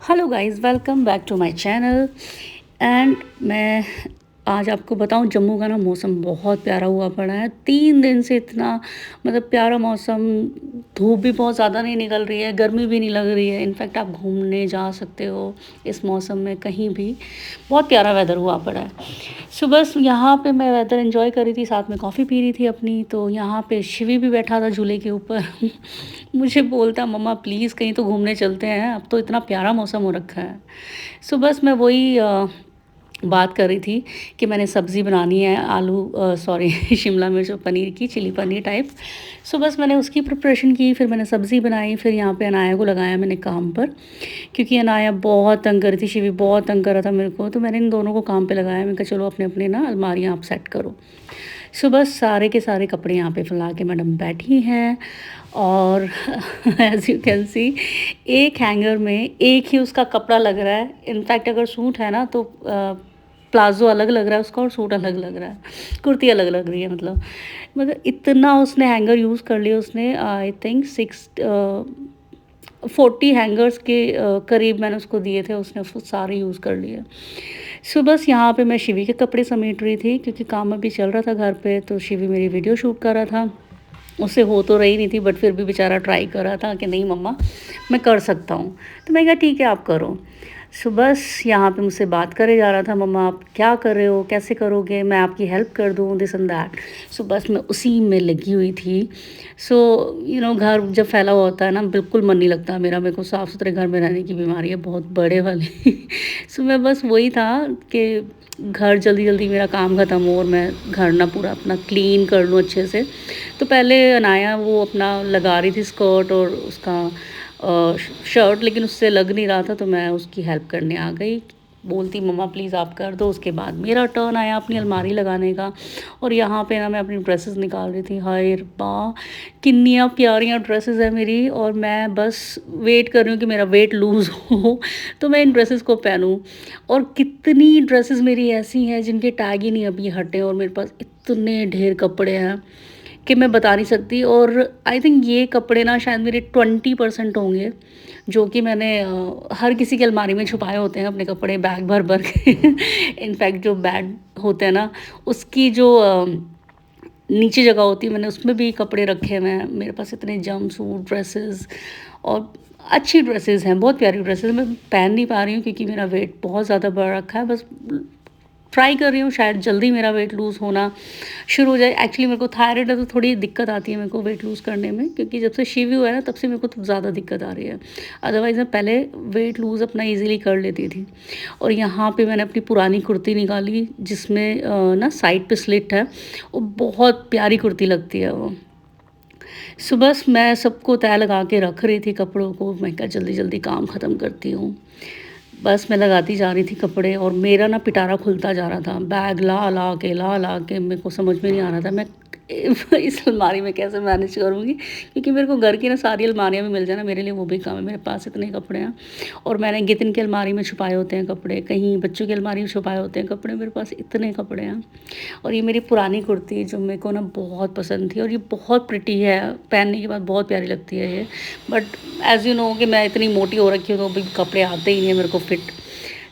Hello guys, welcome back to my channel. And मैं आज आपको बताऊं, जम्मू का ना मौसम बहुत प्यारा हुआ पड़ा है। 3 दिन से इतना मतलब प्यारा मौसम। धूप भी बहुत ज़्यादा नहीं निकल रही है, गर्मी भी नहीं लग रही है। इनफैक्ट आप घूमने जा सकते हो इस मौसम में कहीं भी। बहुत प्यारा वेदर हुआ पड़ा है। सुबह यहाँ पे मैं वेदर एंजॉय कर रही थी, साथ में कॉफ़ी पी रही थी अपनी। तो यहाँ पे शिवी भी बैठा था झूले के ऊपर। मुझे बोलता, मम्मा प्लीज़ कहीं तो घूमने चलते हैं, अब तो इतना प्यारा मौसम हो रखा है। सो बस मैं वही बात कर रही थी कि मैंने सब्ज़ी बनानी है, आलू सॉरी शिमला मिर्च और पनीर की, चिली पनीर टाइप। सो बस मैंने उसकी प्रिपरेशन की, फिर मैंने सब्ज़ी बनाई, फिर यहाँ पे अनाया को लगाया मैंने काम पर, क्योंकि अनाया बहुत तंग कर रही थी, शिवी बहुत तंग कर रहा था मेरे को। तो मैंने इन दोनों को काम पे लगाया। मैंने कहा चलो अपने अपने ना अलमारियाँ आप सेट करो। सो बस सारे के सारे कपड़े यहाँ पे फैला के मैडम बैठी हैं। और एज़ यू कैन सी, एक हैंगर में एक ही उसका कपड़ा लग रहा है। इनफैक्ट अगर सूट है ना तो प्लाज़ो अलग लग रहा है उसका और सूट अलग लग रहा है, कुर्ती अलग लग रही है। मतलब इतना उसने हैंगर यूज़ कर लिया उसने। आई थिंक 40 हैंगर्स के करीब मैंने उसको दिए थे, उसने उसको सारे यूज़ कर लिए। सो बस यहाँ पे मैं शिवी के कपड़े समेट रही थी, क्योंकि काम अभी चल रहा था घर पे। तो शिवी मेरी वीडियो शूट कर रहा था, उससे हो तो रही नहीं थी, बट फिर भी बेचारा ट्राई कर रहा था कि नहीं मम्मा मैं कर सकता हूँ। तो मैं कहा ठीक है आप करो। सो बस यहाँ पे मुझसे बात करे जा रहा था, मम्मा आप क्या कर रहे हो, कैसे करोगे, मैं आपकी हेल्प कर दूँ, दिस एंड दैट। सो बस मैं उसी में लगी हुई थी। सो घर जब फैला हुआ होता है ना, बिल्कुल मन नहीं लगता मेरे को साफ़ सुथरे घर में रहने की बीमारी है बहुत बड़े वाली। सो मैं बस वही था कि घर जल्दी जल्दी मेरा काम ख़त्म हो और मैं घर ना पूरा अपना क्लीन कर लूँ अच्छे से। तो पहले अनाया वो अपना लगा रही थी स्कर्ट और उसका शर्ट, लेकिन उससे लग नहीं रहा था, तो मैं उसकी हेल्प करने आ गई। बोलती मम्मा प्लीज़ आप कर दो। उसके बाद मेरा टर्न आया अपनी अलमारी लगाने का। और यहाँ पे ना मैं अपनी ड्रेसेस निकाल रही थी। हाय रब्बा, कितनी प्यारियाँ ड्रेसेस है मेरी, और मैं बस वेट कर रही हूँ कि मेरा वेट लूज़ हो तो मैं इन ड्रेसेस को पहनूँ। और कितनी ड्रेसेस मेरी ऐसी हैं जिनके टैग ही नहीं अभी हटे, और मेरे पास इतने ढेर कपड़े हैं कि मैं बता नहीं सकती। और आई थिंक ये कपड़े ना शायद मेरे 20% होंगे, जो कि मैंने हर किसी की अलमारी में छुपाए होते हैं अपने कपड़े बैग भर भर के। इनफैक्ट जो बैग होते हैं ना, उसकी जो नीचे जगह होती है, मैंने उसमें भी कपड़े रखे हुए हैं। मेरे पास इतने जंप सूट ड्रेसेस और अच्छी ड्रेसेस हैं, बहुत प्यारी ड्रेसेस। मैं पहन नहीं पा रही हूँ क्योंकि मेरा वेट बहुत ज़्यादा बढ़ रखा है। बस ट्राई कर रही हूँ, शायद जल्दी मेरा वेट लूज़ होना शुरू हो जाए। एक्चुअली मेरे को थायराइड है, तो थोड़ी दिक्कत आती है मेरे को वेट लूज़ करने में, क्योंकि जब से शिवी हुआ है ना तब से मेरे को तो ज़्यादा दिक्कत आ रही है। अदरवाइज़ मैं पहले वेट लूज़ अपना ईज़िली कर लेती थी। और यहाँ पे मैंने अपनी पुरानी कुर्ती निकाली, जिसमें ना साइड पे स्लिट है। वो बहुत प्यारी कुर्ती लगती है वो। सुबह मैं सबको तय लगा के रख रही थी कपड़ों को, मैं क्या जल्दी जल्दी काम ख़त्म करती हूँ। बस मैं लगाती जा रही थी कपड़े, और मेरा ना पिटारा खुलता जा रहा था। बैग ला ला के मेरे को समझ में नहीं आ रहा था मैं इस अलमारी में कैसे मैनेज करूँगी, क्योंकि मेरे को घर की ना सारी अलमारियाँ भी मिल जाए ना मेरे लिए वो भी काम है। मेरे पास इतने कपड़े हैं, और मैंने गितिन की अलमारी में छुपाए होते हैं कपड़े, कहीं बच्चों की अलमारी में छुपाए होते हैं कपड़े। मेरे पास इतने कपड़े हैं। और ये मेरी पुरानी कुर्ती जो मेरे को ना बहुत पसंद थी, और ये बहुत प्रिटी है, पहनने के बाद बहुत प्यारी लगती है ये। बट एज़ यू नो कि मैं इतनी मोटी हो रखी हूँ, तो अभी कपड़े आते ही नहीं है मेरे को फिट।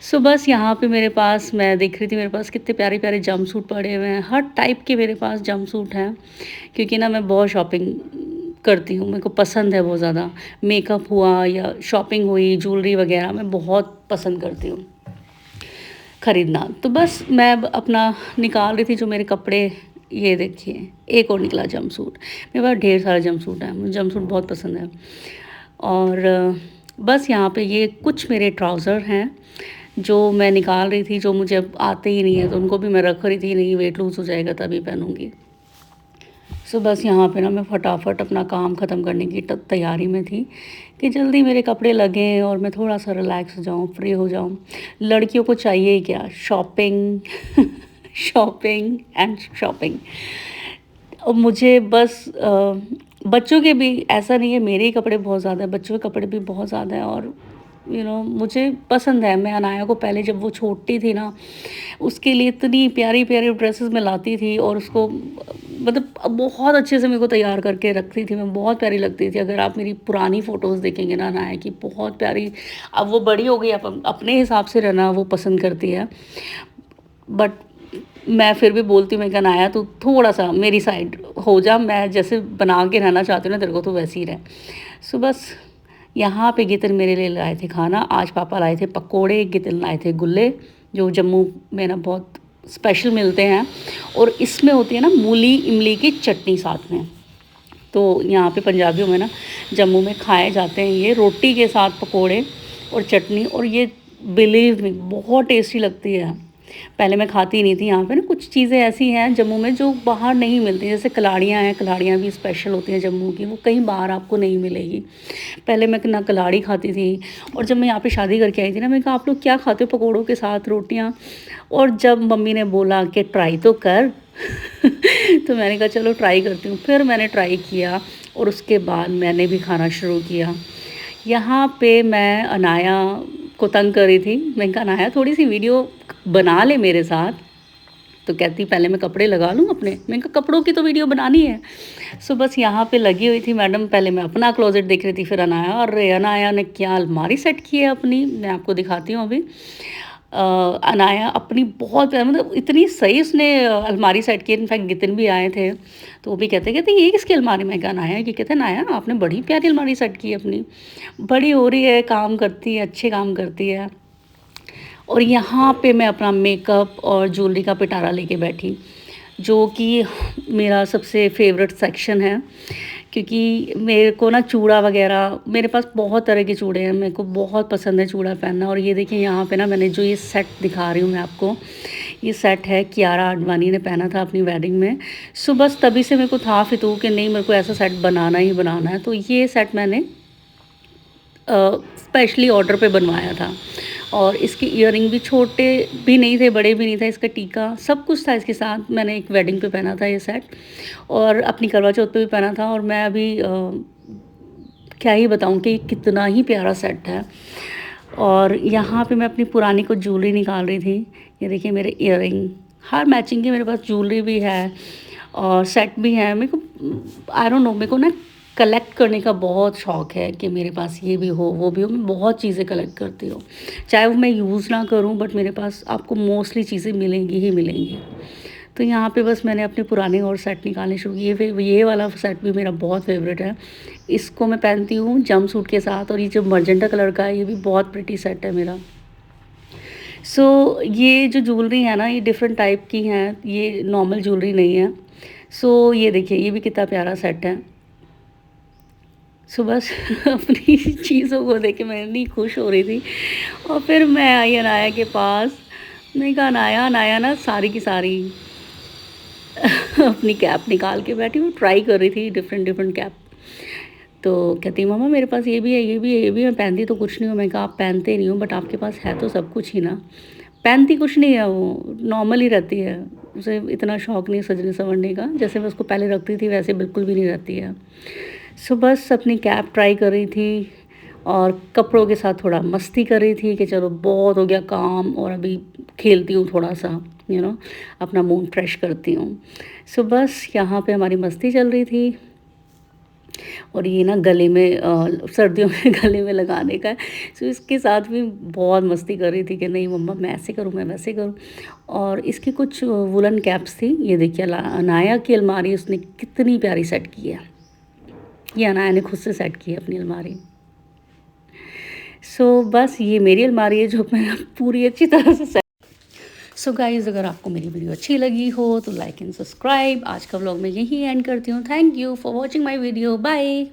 सो बस यहाँ पे मेरे पास, मैं देख रही थी मेरे पास कितने प्यारे प्यारे जंप सूट पड़े हुए हैं। हर टाइप के मेरे पास जंप सूट हैं, क्योंकि ना मैं बहुत शॉपिंग करती हूँ, मेरे को पसंद है बहुत ज़्यादा। मेकअप हुआ या शॉपिंग हुई, ज्वेलरी वगैरह मैं बहुत पसंद करती हूँ ख़रीदना। तो बस मैं अपना निकाल रही थी जो मेरे कपड़े। ये देखिए, एक और निकला जंप सूट। मेरे पास ढेर सारे जंप सूट हैं, मुझे जंप सूट बहुत पसंद है। और बस यहाँ पे ये कुछ मेरे ट्राउज़र हैं जो मैं निकाल रही थी, जो मुझे अब आते ही नहीं है, तो उनको भी मैं रख रही थी, नहीं वेट लूज़ हो जाएगा तभी पहनूँगी। सो बस यहाँ पे ना मैं फटाफट अपना काम ख़त्म करने की तैयारी में थी, कि जल्दी मेरे कपड़े लगें और मैं थोड़ा सा रिलैक्स हो जाऊँ, फ्री हो जाऊँ। लड़कियों को चाहिए ही क्या, शॉपिंग। Shopping and shopping. और मुझे बस बच्चों के भी ऐसा नहीं है, मेरे ही कपड़े बहुत ज़्यादा है, बच्चों के कपड़े भी बहुत ज़्यादा हैं। और मुझे पसंद है। मैं अनाया को पहले जब वो छोटी थी ना, उसके लिए इतनी प्यारी प्यारी ड्रेसेस मैं लाती थी और उसको मतलब बहुत अच्छे से मेरे को तैयार करके रखती थी मैं, बहुत प्यारी लगती थी। अगर आप मेरी पुरानी फ़ोटोज़ देखेंगे ना अनाया की, बहुत प्यारी। अब वो बड़ी हो गई, अब अपने हिसाब से रहना वो पसंद करती है, बट मैं फिर भी बोलती हूँ, मैं कहा अनाया तू थोड़ा सा मेरी साइड हो जा, मैं जैसे बना के रहना चाहती हूँ ना तेरे को, तो वैसे ही रहे। सो बस यहाँ पे गितिन मेरे लिए लाए थे खाना। आज पापा लाए थे पकोड़े, गितिन लाए थे गुल्ले, जो जम्मू में ना बहुत स्पेशल मिलते हैं, और इसमें होती है ना मूली इमली की चटनी साथ में। तो यहाँ पे पंजाबियों में ना, जम्मू में खाए जाते हैं ये रोटी के साथ पकोड़े और चटनी, और ये बिलीव मी बहुत टेस्टी लगती है। पहले मैं खाती नहीं थी। यहाँ पे ना कुछ चीज़ें ऐसी हैं जम्मू में जो बाहर नहीं मिलती, जैसे कलाड़ियाँ हैं, कलाड़ियाँ भी स्पेशल होती हैं जम्मू की, वो कहीं बाहर आपको नहीं मिलेगी। पहले मैं ना कलाड़ी खाती थी, और जब मैं यहाँ पे शादी करके आई थी ना, मैंने कहा आप लोग क्या खाते हो पकौड़ों के साथ रोटियाँ, और जब मम्मी ने बोला कि ट्राई तो कर तो मैंने कहा चलो ट्राई करती हूँ। फिर मैंने ट्राई किया और उसके बाद मैंने भी खाना शुरू किया। यहाँ पे मैं अनाया को तंग कर रही थी। मैंने कहा अनाया थोड़ी सी वीडियो बना ले मेरे साथ, तो कहती पहले मैं कपड़े लगा लूँ अपने। मैंने कहा कपड़ों की तो वीडियो बनानी है। सो बस यहाँ पे लगी हुई थी मैडम, पहले मैं अपना क्लोजेट देख रही थी, फिर अनाया, और अनाया ने क्या अलमारी सेट की है अपनी, मैं आपको दिखाती हूँ अभी। अनाया अपनी बहुत मतलब इतनी सही उसने अलमारी सेट की। इनफैक्ट गितिन भी आए थे, तो वो भी कहते ये किसकी अलमारी में, क्या अनाया कि कहते अनाया आपने बड़ी प्यारी अलमारी सेट की है अपनी, बड़ी हो रही है, काम करती है, अच्छे काम करती है। और यहाँ पे मैं अपना मेकअप और ज्वेलरी का पिटारा लेके बैठी, जो कि मेरा सबसे फेवरेट सेक्शन है, क्योंकि मेरे को ना चूड़ा वगैरह, मेरे पास बहुत तरह के चूड़े हैं, मेरे को बहुत पसंद है चूड़ा पहनना। और ये देखिए यहाँ पे ना मैंने जो ये सेट दिखा रही हूँ मैं आपको, ये सेट है कियारा आडवाणी ने पहना था अपनी वेडिंग में। सो बस तभी से मेरे को था फितू कि नहीं मेरे को ऐसा सेट बनाना ही बनाना है, तो ये सेट मैंने स्पेशली ऑर्डर पे बनवाया था। और इसके ईयरिंग भी छोटे भी नहीं थे, बड़े भी नहीं था, इसका टीका सब कुछ था इसके साथ। मैंने एक वेडिंग पे पहना था ये सेट, और अपनी करवा चौथ पे भी पहना था। और मैं अभी क्या ही बताऊं कि कितना ही प्यारा सेट है। और यहाँ पे मैं अपनी पुरानी कुछ ज्वेलरी निकाल रही थी। ये देखिए मेरे ईयरिंग, हर मैचिंग की मेरे पास ज्वेलरी भी है और सेट भी है। मेरे को आई डोंट नो, मेरे को ना कलेक्ट करने का बहुत शौक़ है कि मेरे पास ये भी हो वो भी हो। मैं बहुत चीज़ें कलेक्ट करती हूँ, चाहे वो मैं यूज़ ना करूँ, बट मेरे पास आपको मोस्टली चीज़ें मिलेंगी ही मिलेंगी। तो यहाँ पे बस मैंने अपने पुराने और सेट निकालने शुरू किए। ये वाला सेट भी मेरा बहुत फेवरेट है, इसको मैं पहनती हूँ जंप सूट के साथ। और ये जो मर्जेंटा कलर का है, ये भी बहुत प्रिटी सेट है मेरा। सो ये जो ज्वेलरी है ना, ये डिफरेंट टाइप की हैं, ये नॉर्मल ज्वेलरी नहीं है। सो ये देखिए, ये भी कितना प्यारा सेट है। सो बस अपनी चीज़ों को देख के मैं इतनी खुश हो रही थी। और फिर मैं आई अनाया के पास, मैंने कहा अनाया, अनाया ना सारी की सारी अपनी कैप निकाल के बैठी, वो ट्राई कर रही थी डिफरेंट डिफरेंट कैप। तो कहती मम्मा मेरे पास ये भी है, ये भी है, ये भी। मैं पहनती तो कुछ नहीं हूँ। मैं कहा आप पहनते नहीं हो, बट आपके पास है तो सब कुछ ही ना। पहनती कुछ नहीं है, वो नॉर्मल ही रहती है, उसे इतना शौक़ नहीं सजने संवरने का। जैसे मैं उसको पहले रखती थी वैसे बिल्कुल भी नहीं रहती है। सो बस अपनी कैप ट्राई कर रही थी और कपड़ों के साथ थोड़ा मस्ती कर रही थी कि चलो बहुत हो गया काम, और अभी खेलती हूँ थोड़ा सा, अपना मूड फ्रेश करती हूँ। सो बस यहाँ पे हमारी मस्ती चल रही थी। और ये ना गले में सर्दियों में गले में लगाने का है। सो इसके साथ भी बहुत मस्ती कर रही थी कि नहीं मम्मा मैं ऐसे करूँ, मैं वैसे करूँ। और इसकी कुछ वुलन कैप्स थी। ये देखिए अनाया की अलमारी उसने कितनी प्यारी सेट की है। ये अनाया ने खुद से सेट की है अपनी अलमारी। सो बस ये मेरी अलमारी है जो मैं पूरी अच्छी तरह से सेट। सो गाइज़, अगर आपको मेरी वीडियो अच्छी लगी हो तो लाइक एंड सब्सक्राइब। आज का व्लॉग मैं यही एंड करती हूँ। Thank you for watching my video. Bye.